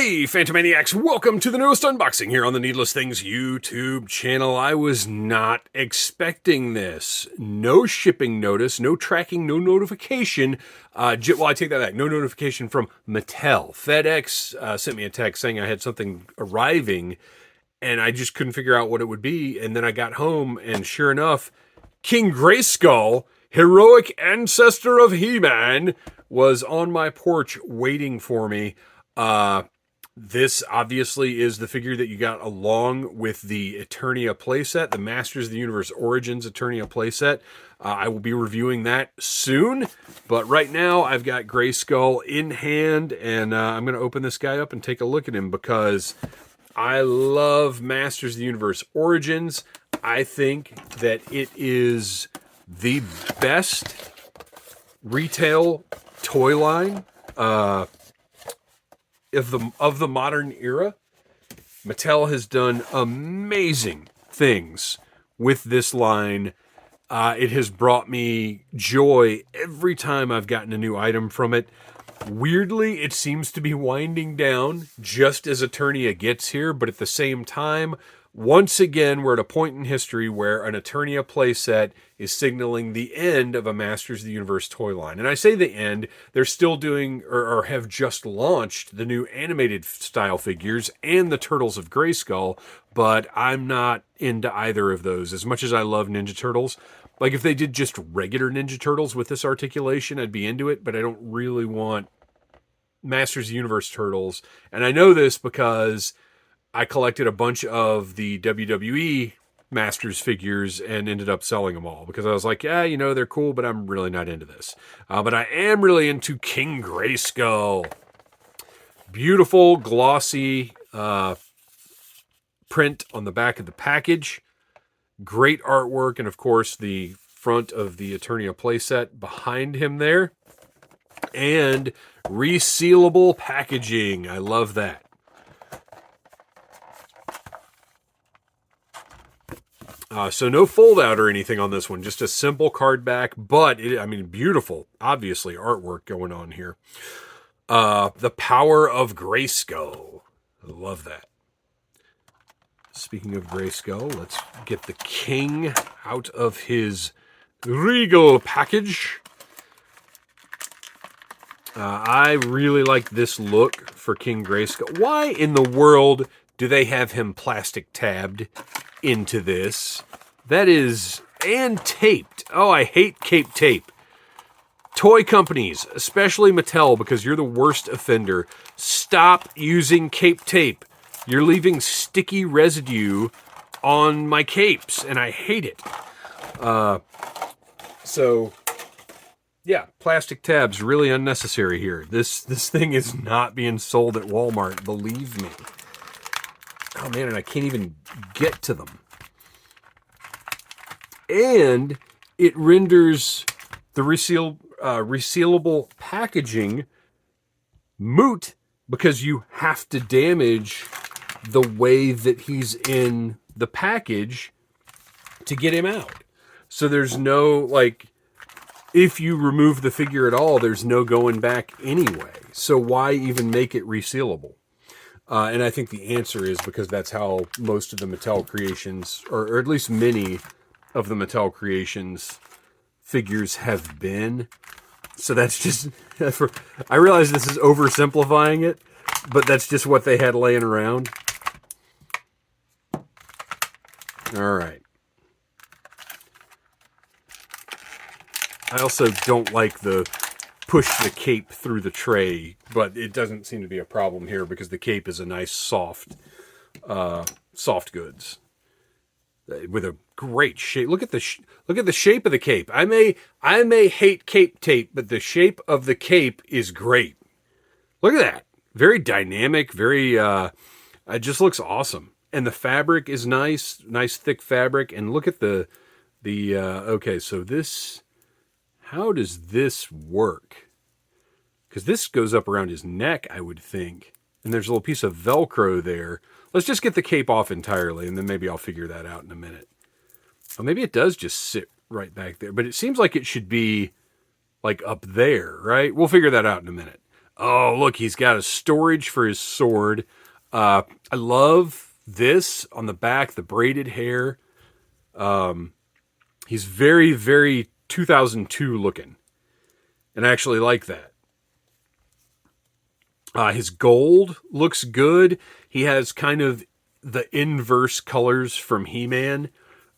Hey, Phantomaniacs, welcome to the newest unboxing here on the Needless Things YouTube channel. I was not expecting this. No shipping notice, no tracking, no notification. Well, I take that back. No notification from Mattel. FedEx sent me a text saying I had something arriving, and I just couldn't figure out what it would be. And then I got home, and sure enough, King Grayskull, heroic ancestor of He-Man, was on my porch waiting for me. This obviously is the figure that you got along with the Eternia playset, the Masters of the Universe Origins Eternia playset. I will be reviewing that soon, but right now I've got Grayskull in hand, and I'm going to open this guy up and take a look at him because I love Masters of the Universe Origins. I think that it is the best retail toy line of the modern era. Mattel has done amazing things with this line. It has brought me joy every time I've gotten a new item from it. Weirdly, it seems to be winding down just as Eternia gets here, but at the same time, once again, we're at a point in history where an Eternia playset is signaling the end of a Masters of the Universe toy line. And I say the end, they're still doing, or have just launched, the new animated style figures and the Turtles of Grayskull, but I'm not into either of those. As much as I love Ninja Turtles, like if they did just regular Ninja Turtles with this articulation, I'd be into it, but I don't really want Masters of the Universe Turtles. And I know this because I collected a bunch of the WWE Masters figures and ended up selling them all because I was like, yeah, you know, they're cool, but I'm really not into this. But I am really into King Grayskull. Beautiful, glossy print on the back of the package. Great artwork, and of course, the front of the Eternia playset behind him there. And resealable packaging. I love that. So no fold out or anything on this one, just a simple card back, but beautiful, obviously artwork going on here. The power of Grayskull. I love that. Speaking of Grayskull, let's get the king out of his regal package. I really like this look for King Grayskull. Why in the world do they have him plastic tabbed into this? That is, and taped. Oh, I hate cape tape. Toy companies, especially Mattel, because you're the worst offender, stop using cape tape. You're leaving sticky residue on my capes, and I hate it. So yeah, plastic tabs, really unnecessary here. This thing is not being sold at Walmart, believe me. Oh man, and I can't even get to them. And it renders the resealable packaging moot because you have to damage the way that he's in the package to get him out. So there's no, like, if you remove the figure at all, there's no going back anyway. So why even make it resealable? And I think the answer is because that's how most of the Mattel creations, or at least many of the Mattel creations figures have been. So that's just, I realize this is oversimplifying it, but that's just what they had laying around. All right. I also don't like the push the cape through the tray, but it doesn't seem to be a problem here because the cape is a nice soft goods with a great shape. Look at the shape of the cape. I may hate cape tape, but the shape of the cape is great. Look at that. Very dynamic, very it just looks awesome. And the fabric is nice thick fabric, and look at the okay, so this, how does this work? Because this goes up around his neck, I would think. And there's a little piece of Velcro there. Let's just get the cape off entirely, and then maybe I'll figure that out in a minute. Or maybe it does just sit right back there. But it seems like it should be, like, up there, right? We'll figure that out in a minute. Oh, look, he's got a storage for his sword. I love this on the back, the braided hair. He's very, very 2002 looking, and I actually like that. His gold looks good. He has kind of the inverse colors from He-Man.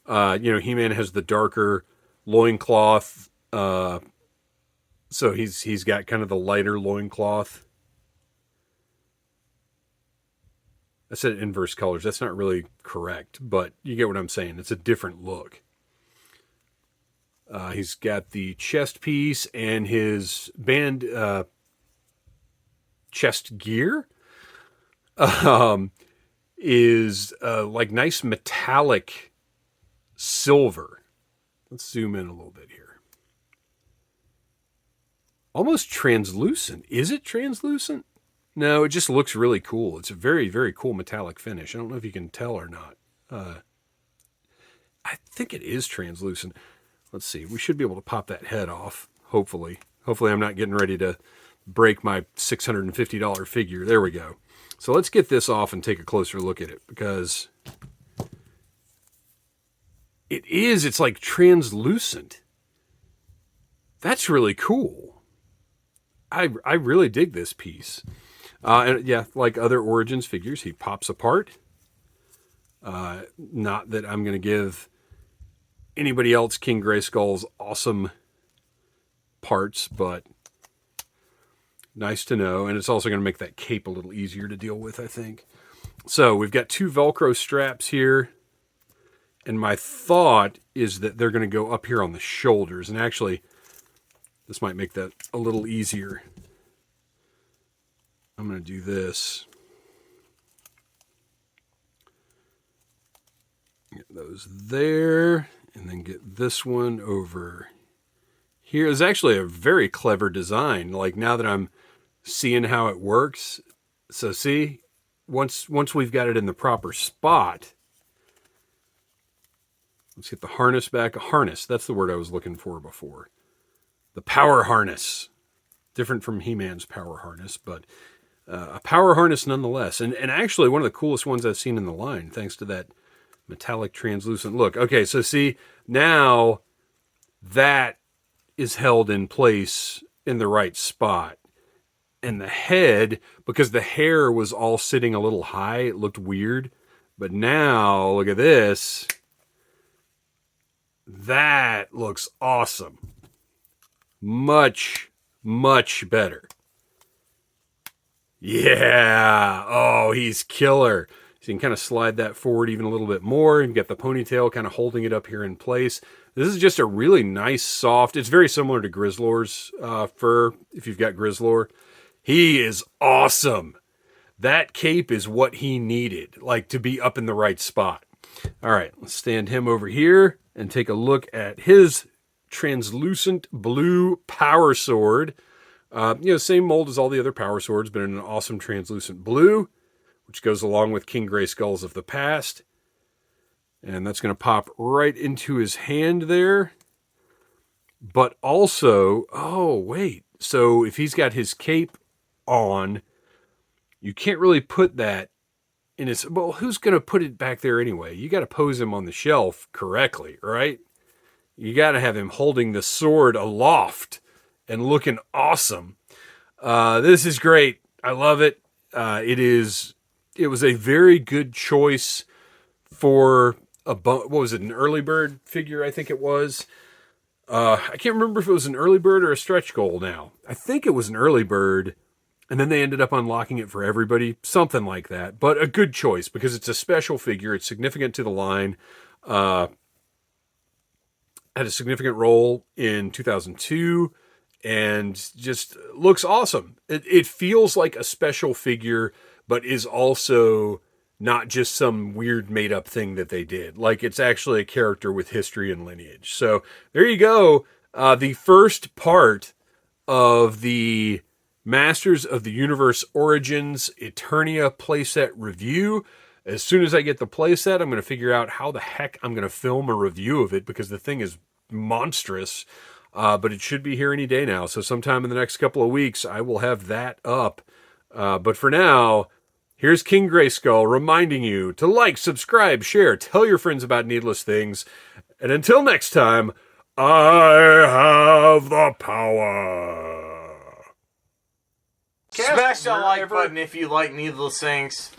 He-Man has the darker loincloth, so he's got kind of the lighter loincloth. I said inverse colors. That's not really correct, but you get what I'm saying. It's a different look. He's got the chest piece and his band chest gear is like nice metallic silver. Let's zoom in a little bit here. Almost translucent. Is it translucent? No, it just looks really cool. It's a very, very cool metallic finish. I don't know if you can tell or not. I think it is translucent. Let's see. We should be able to pop that head off, hopefully. Hopefully I'm not getting ready to break my $650 figure. There we go. So let's get this off and take a closer look at it, because it's like translucent. That's really cool. I really dig this piece. And yeah, like other Origins figures, he pops apart. Not that I'm going to give anybody else King Grayskull's awesome parts, but nice to know. And it's also going to make that cape a little easier to deal with, I think. So we've got 2 Velcro straps here. And my thought is that they're going to go up here on the shoulders. And actually, this might make that a little easier. I'm going to do this. Get those there. And then get this one over here. It's actually a very clever design. Like, now that I'm seeing how it works. So see, once we've got it in the proper spot, let's get the harness back. A harness, that's the word I was looking for before. The power harness. Different from He-Man's power harness, but a power harness nonetheless. And actually one of the coolest ones I've seen in the line, thanks to that metallic translucent look. Okay, so see, now that is held in place in the right spot. And the head, because the hair was all sitting a little high, it looked weird. But now, look at this. That looks awesome. Much, much better. Yeah. Oh, he's killer. So you can kind of slide that forward even a little bit more. You get the ponytail kind of holding it up here in place. This is just a really nice, soft. It's very similar to Grizzlor's fur, if you've got Grizzlor. He is awesome. That cape is what he needed, like to be up in the right spot. All right, let's stand him over here and take a look at his translucent blue power sword. Same mold as all the other power swords, but in an awesome translucent blue, which goes along with King Grayskull's of the past. And that's going to pop right into his hand there. But also, oh, wait. So if he's got his cape on, you can't really put that in his... Well, who's going to put it back there anyway? You got to pose him on the shelf correctly, right? You got to have him holding the sword aloft and looking awesome. This is great. I love it. It was a very good choice for what was it, an early bird figure, I think it was. I can't remember if it was an early bird or a stretch goal now. I think it was an early bird, and then they ended up unlocking it for everybody, something like that. But a good choice, because it's a special figure. It's significant to the line. Had a significant role in 2002, and just looks awesome. It feels like a special figure, but is also not just some weird made-up thing that they did. Like, it's actually a character with history and lineage. So there you go. The first part of the Masters of the Universe Origins Eternia playset review. As soon as I get the playset, I'm going to figure out how the heck I'm going to film a review of it, because the thing is monstrous. but it should be here any day now. So sometime in the next couple of weeks, I will have that up. But for now, here's King Grayskull reminding you to like, subscribe, share, tell your friends about needless things. And until next time, I have the power. Smash that like button if you like needless things.